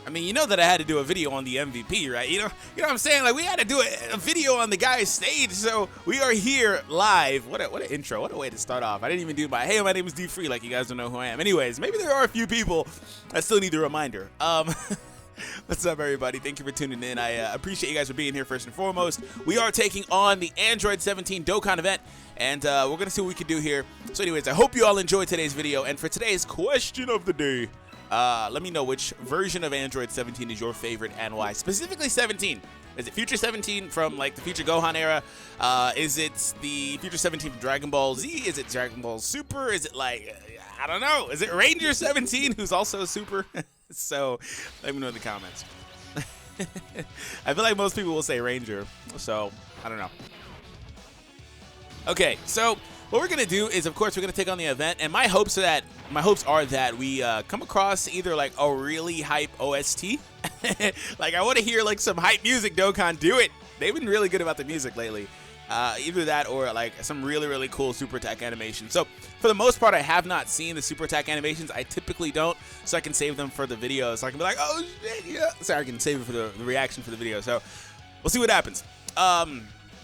I mean, you know that I had to do a video on the MVP, right? You know what I'm saying? Like, we had to do a video on the guy's stage, so we are here live. What an intro. What a way to start off. I didn't even do hey, my name is DFree, like you guys don't know who I am. Anyways, maybe there are a few people that still need a reminder. What's up, everybody? Thank you for tuning in. I appreciate you guys for being here first and foremost. We are taking on the Android 17 Dokkan event, and we're going to see what we can do here. So anyways, I hope you all enjoyed today's video, and for today's question of the day, let me know which version of Android 17 is your favorite and why. Specifically 17. Is it Future 17 from like the Future Gohan era? Is it the Future 17 from Dragon Ball Z? Is it Dragon Ball Super? Is it like, I don't know. Is it Ranger 17 who's also Super? So let me know in the comments. I feel like most people will say Ranger, so I don't know. Okay, so what we're gonna do is, of course, we're gonna take on the event, and my hopes are that we come across either like a really hype OST, like I want to hear like some hype music. Dokkan, do it. They've been really good about the music lately. Either that or like some really cool super attack animation. So for the most part, I have not seen the super attack animations. I typically don't, so I can save them for the video. So I can be like, oh shit, yeah. So I can save it for the reaction for the video. So we'll see what happens.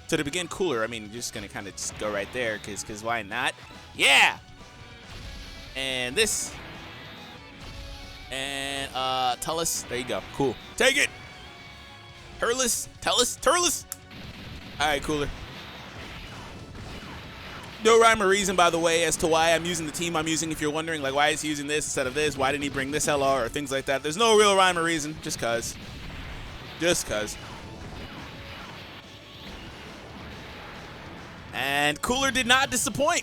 So to begin cooler, I mean, you're just gonna kind of just go right there, cause why not? Yeah. And this. And Tullus. There you go. Cool. Take it. Turles. Tullus. Turles. All right, cooler. No rhyme or reason, by the way, as to why I'm using the team I'm using. If you're wondering, like, why is he using this instead of this? Why didn't he bring this LR or things like that? There's no real rhyme or reason. Just cause. Just cause. And Cooler did not disappoint,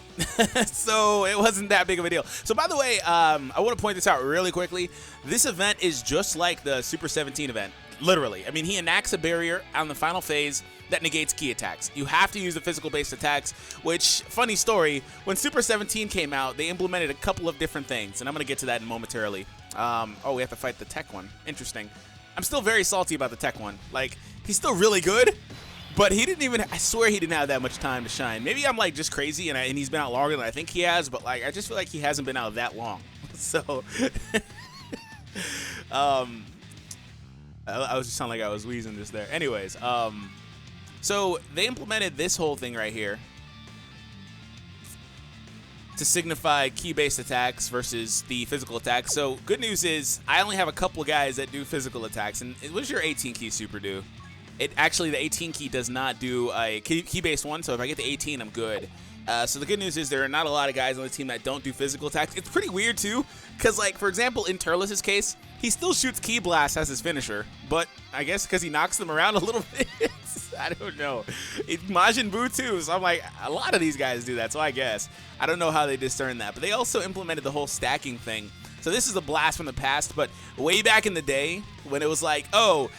so it wasn't that big of a deal. So by the way, I want to point this out really quickly. This event is just like the Super 17 event, literally. I mean, he enacts a barrier on the final phase that negates key attacks. You have to use the physical-based attacks, which, funny story, when Super 17 came out, they implemented a couple of different things, and I'm going to get to that momentarily. Oh, we have to fight the tech one. Interesting. I'm still very salty about the tech one. Like, he's still really good. But he didn't even, I swear he didn't have that much time to shine. Maybe I'm like just crazy and he's been out longer than I think he has, but like I just feel like he hasn't been out that long. So, I was just sounding like I was wheezing just there. Anyways, so they implemented this whole thing right here to signify key-based attacks versus the physical attacks. So good news is I only have a couple of guys that do physical attacks. And what does your 18 key super do? Actually, the 18 key does not do a key-based one, so if I get the 18, I'm good. So the good news is there are not a lot of guys on the team that don't do physical attacks. It's pretty weird, too, because, like, for example, in Turles' case, he still shoots Key Blast as his finisher, but I guess because he knocks them around a little bit, I don't know. Majin Buu, too, so I'm like, a lot of these guys do that, so I guess. I don't know how they discern that, but they also implemented the whole stacking thing. So this is a blast from the past, but way back in the day when it was like, oh,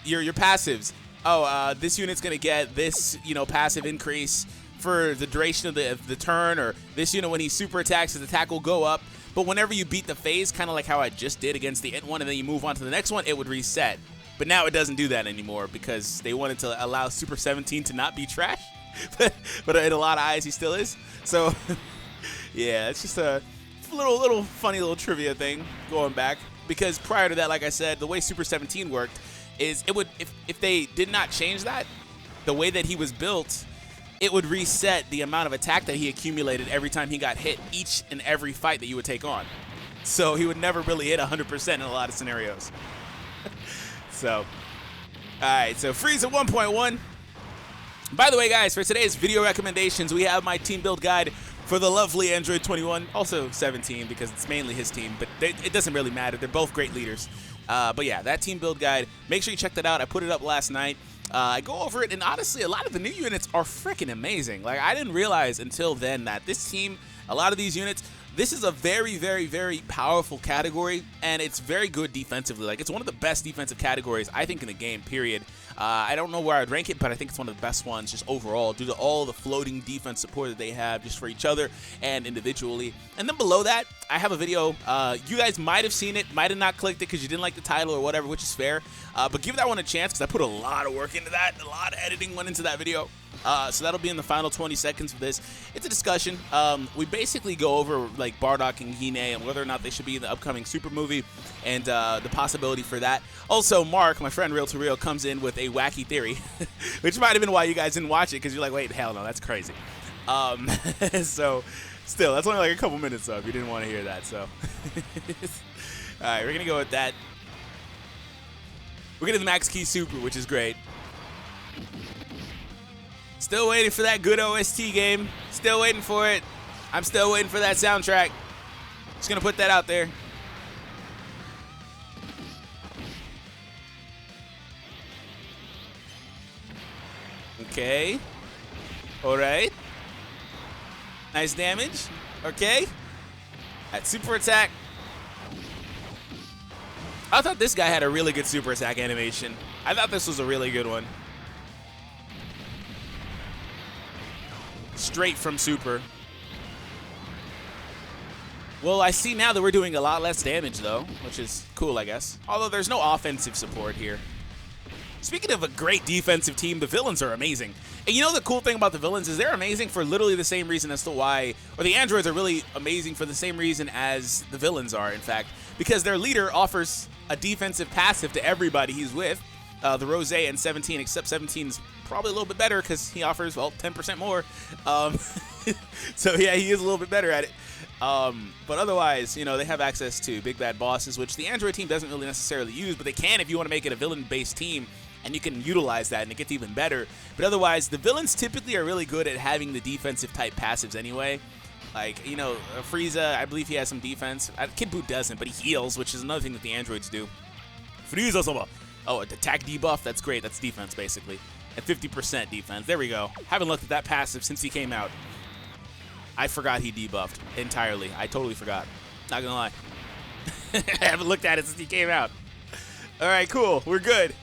your passives. Oh, this unit's gonna get this, passive increase for the duration of the turn, or this unit when he super attacks, his attack will go up. But whenever you beat the phase, kind of like how I just did against the Int one, and then you move on to the next one, it would reset. But now it doesn't do that anymore because they wanted to allow Super 17 to not be trash. but in a lot of eyes, he still is. So yeah, it's just a little funny little trivia thing going back. Because prior to that, like I said, the way Super 17 worked is it would, if they did not change that, the way that he was built, it would reset the amount of attack that he accumulated every time he got hit each and every fight that you would take on. So he would never really hit 100% in a lot of scenarios. So, alright, so Freeze at 1.1. By the way, guys, for today's video recommendations, we have my team build guide for the lovely Android 21, also 17 because it's mainly his team, but it doesn't really matter. They're both great leaders. But yeah, that team build guide, make sure you check that out. I put it up last night. I go over it, and honestly, a lot of the new units are freaking amazing. Like, I didn't realize until then that this team, a lot of these units, this is a very powerful category, and it's very good defensively. Like, it's one of the best defensive categories, I think, in the game, period. I don't know where I'd rank it, but I think it's one of the best ones just overall due to all the floating defense support that they have just for each other and individually. And then below that, I have a video. You guys might have seen it, might have not clicked it because you didn't like the title or whatever, which is fair. But give that one a chance because I put a lot of work into that. A lot of editing went into that video. So that'll be in the final 20 seconds of this. It's a discussion. We basically go over like Bardock and Hine and whether or not they should be in the upcoming Super movie and the possibility for that. Also, Mark, my friend Real to Real, comes in with a wacky theory, which might have been why you guys didn't watch it, because you're like, wait, hell no, that's crazy. So still, that's only like a couple minutes though, if you didn't want to hear that. So, all right, we're gonna go with that. We're getting the Max Key Super, which is great. Still waiting for that good OST game. Still waiting for it. I'm still waiting for that soundtrack. Just gonna put that out there. Okay. Alright. Nice damage. Okay. That super attack. I thought this guy had a really good super attack animation. I thought this was a really good one. Straight from super. Well, I see now that we're doing a lot less damage, though, which is cool, I guess. Although there's no offensive support here. Speaking of a great defensive team, the villains are amazing. And you know the cool thing about the villains is they're amazing for literally the same reason as to why, or the androids are really amazing for the same reason as the villains are, in fact. Because their leader offers a defensive passive to everybody he's with. The Rose and 17, except 17's probably a little bit better because he offers, well, 10% more. So yeah, he is a little bit better at it. But otherwise, you know, they have access to big bad bosses, which the Android team doesn't really necessarily use, but they can if you want to make it a villain-based team, and you can utilize that and it gets even better. But otherwise, the villains typically are really good at having the defensive type passives anyway. Like, you know, Frieza, I believe he has some defense. Kid Buu doesn't, but he heals, which is another thing that the androids do. Frieza-sama. Oh, attack debuff, that's great. That's defense, basically. At 50% defense. There we go. Haven't looked at that passive since he came out. I forgot he debuffed entirely. I totally forgot. Not gonna lie. I haven't looked at it since he came out. All right, cool. We're good.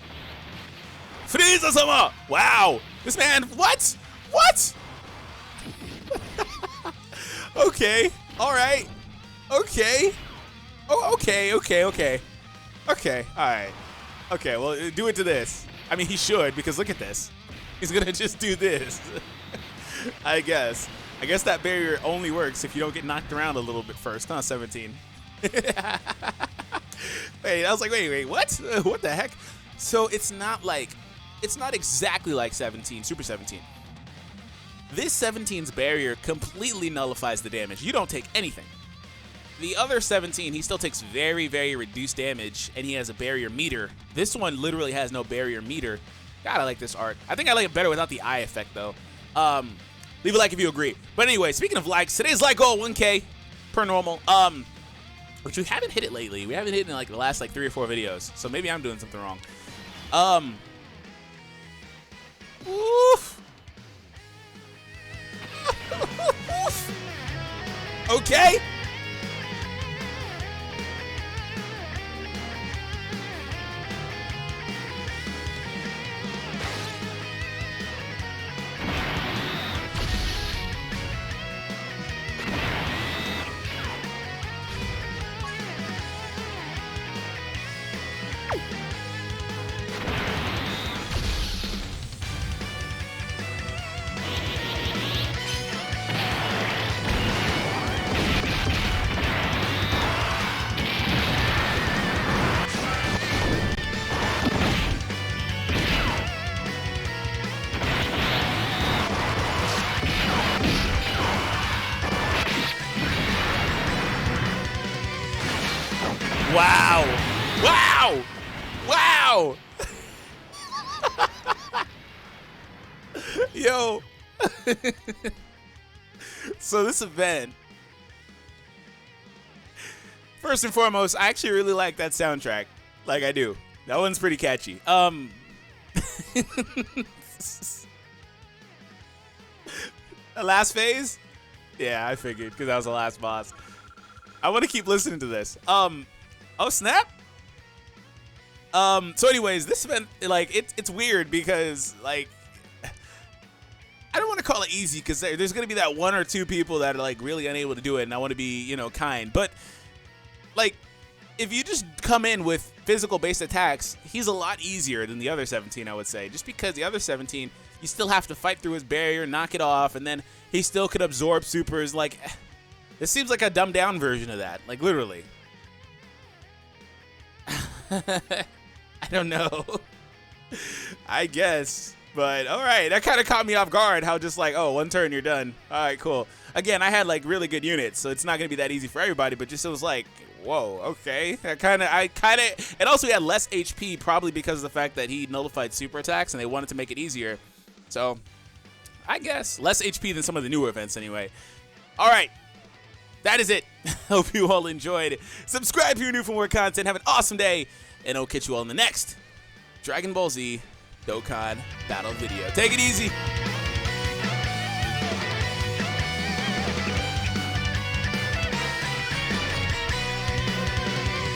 Frieza-sama! Wow! This man, what? What? Okay. All right. Okay. Oh, okay. Okay. All right. Okay, well, do it to this. I mean, he should, because look at this. He's going to just do this. I guess. I guess that barrier only works if you don't get knocked around a little bit first, huh, 17? Wait, I was like, wait, what? What the heck? So it's not exactly like 17, Super 17. This 17's barrier completely nullifies the damage. You don't take anything. The other 17, he still takes very, very reduced damage, and he has a barrier meter. This one literally has no barrier meter. God, I like this art. I think I like it better without the eye effect, though. Leave a like if you agree. But anyway, speaking of likes, today's like goal, 1K per normal. Which we haven't hit it lately. We haven't hit it in like the last like 3 or 4 videos. So maybe I'm doing something wrong. Oof. Okay. Wow. Wow. Wow. Yo. So this event, first and foremost, I actually really like that soundtrack. Like I do. That one's pretty catchy. The last phase? Yeah, I figured, because that was the last boss. I want to keep listening to this. Oh snap! So anyways, this event, like, it's weird because, like, I don't want to call it easy because there's going to be that 1 or 2 people that are, like, really unable to do it, and I want to be, you know, kind. But, like, if you just come in with physical-based attacks, he's a lot easier than the other 17, I would say. Just because the other 17, you still have to fight through his barrier, knock it off, and then he still could absorb supers. Like, this seems like a dumbed-down version of that. Like, literally. I don't know. I guess. But, all right. That kind of caught me off guard. How just like, oh, one turn, you're done. All right, cool. Again, I had, like, really good units, so it's not going to be that easy for everybody. But just it was like, whoa, okay. And also he had less HP, probably because of the fact that he nullified super attacks, and they wanted to make it easier. So, I guess. Less HP than some of the newer events, anyway. All right. That is it. Hope you all enjoyed. Subscribe if you're new for more content. Have an awesome day. And I'll catch you all in the next Dragon Ball Z Dokkan battle video. Take it easy.